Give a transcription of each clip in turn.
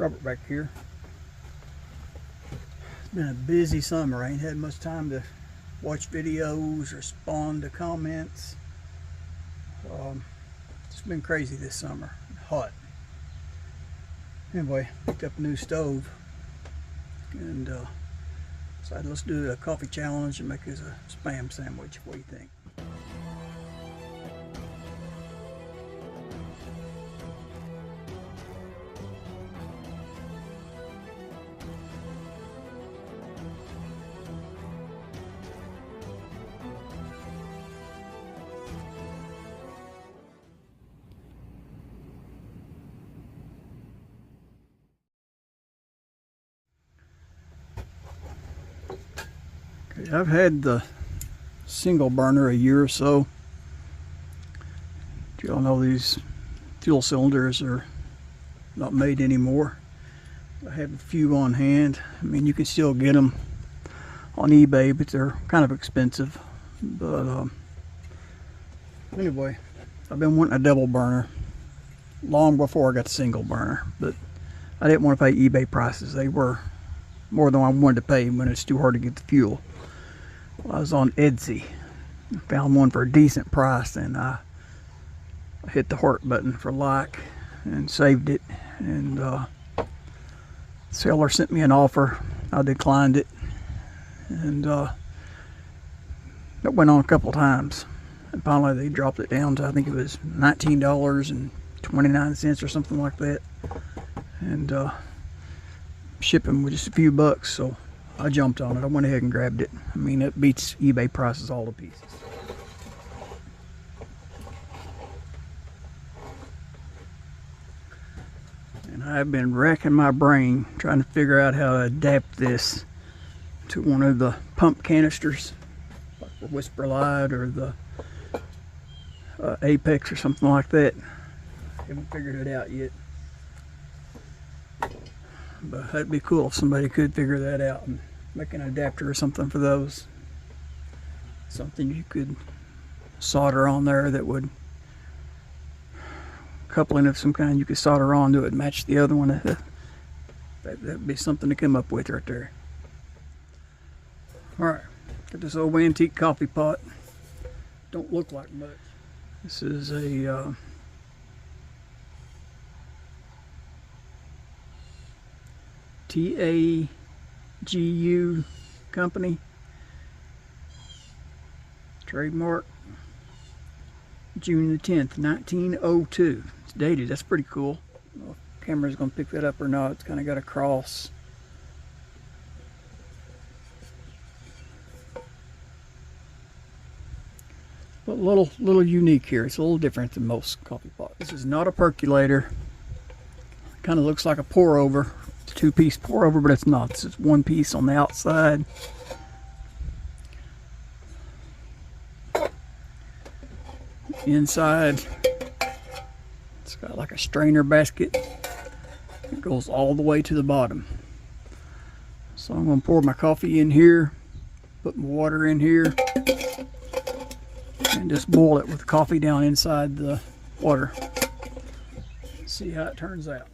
Robert back here. It's been a busy summer. I ain't had much time to watch videos, respond to comments. It's been crazy this summer. Hot. Anyway, picked up a new stove and decided let's do a coffee challenge and make us a spam sandwich. What do you think? Okay, I've had the single burner a year or so. You all know these fuel cylinders are not made anymore. I have a few on hand. I mean, you can still get them on eBay, but they're kind of expensive. But anyway, I've been wanting a double burner long before I got the single burner, but I didn't want to pay eBay prices. They were more than I wanted to pay when it's too hard to get the fuel. Well, I was on Etsy, found one for a decent price, and I hit the heart button for like and saved it. And the seller sent me an offer. I declined it, and that went on a couple times. And finally, they dropped it down to, I think it was $19.29 or something like that. And shipping was just a few bucks, so I jumped on it. I went ahead and grabbed it. I mean, it beats eBay prices all to pieces. And I've been racking my brain trying to figure out how to adapt this to one of the pump canisters, like the Whisper Light or the Apex or something like that. I haven't figured it out yet. But that'd be cool if somebody could figure that out and make an adapter or something for those. Something you could solder on there that would, coupling of some kind you could solder on to it, match the other one. That'd be something to come up with right there. Alright, got this old antique coffee pot. Don't look like much. This is a TAGU company, trademark, June the 10th, 1902. It's dated. That's pretty cool. I don't know if the camera's going to pick that up or not. It's kind of got a cross. But a little unique here. It's a little different than most coffee pots. This is not a percolator. Kind of looks like a pour over. It's a two-piece pour over, but it's not. It's just one piece on the outside. Inside, it's got like a strainer basket. It goes all the way to the bottom. So I'm going to pour my coffee in here, put my water in here, and just boil it with the coffee down inside the water. See how it turns out.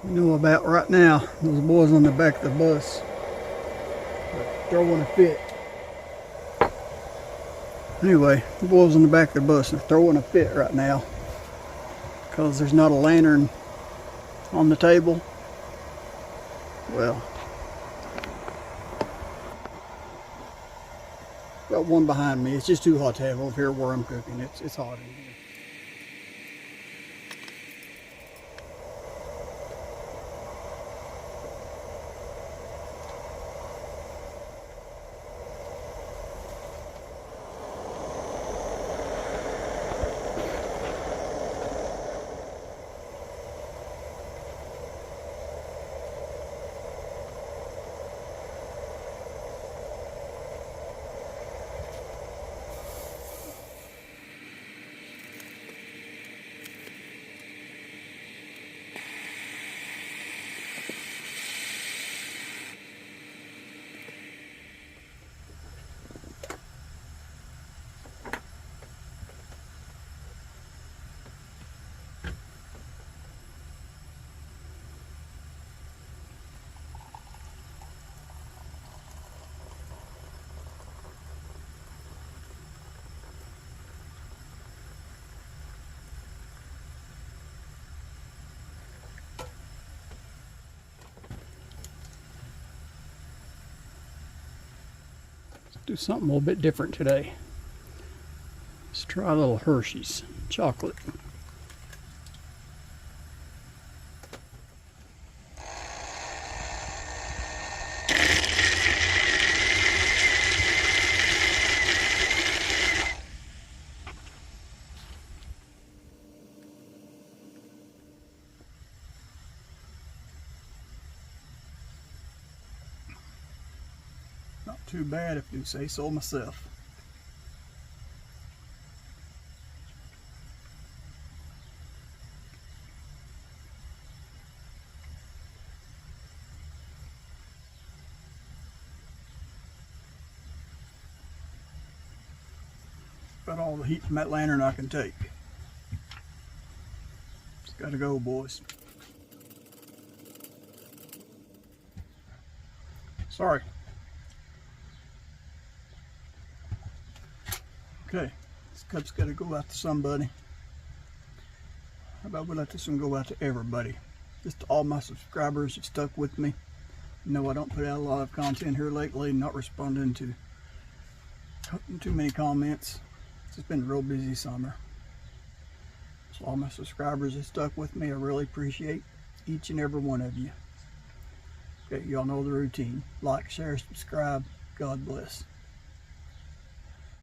You know about right now, those boys on the back of the bus are throwing a fit. Anyway, the boys in the back of the bus are throwing a fit right now because there's not a lantern on the table. Well, got one behind me. It's just too hot to have over here where I'm cooking. It's hot in here. Do something a little bit different today. Let's try a little Hershey's chocolate. Not too bad if you say so myself. About all the heat from that lantern I can take. It's gotta go, boys. Sorry. Okay, this cup's got to go out to somebody. How about we let this one go out to everybody? Just to all my subscribers that stuck with me. You know I don't put out a lot of content here lately, not responding to too many comments. It's just been a real busy summer. So all my subscribers that stuck with me, I really appreciate each and every one of you. Okay, y'all know the routine. Like, share, subscribe. God bless.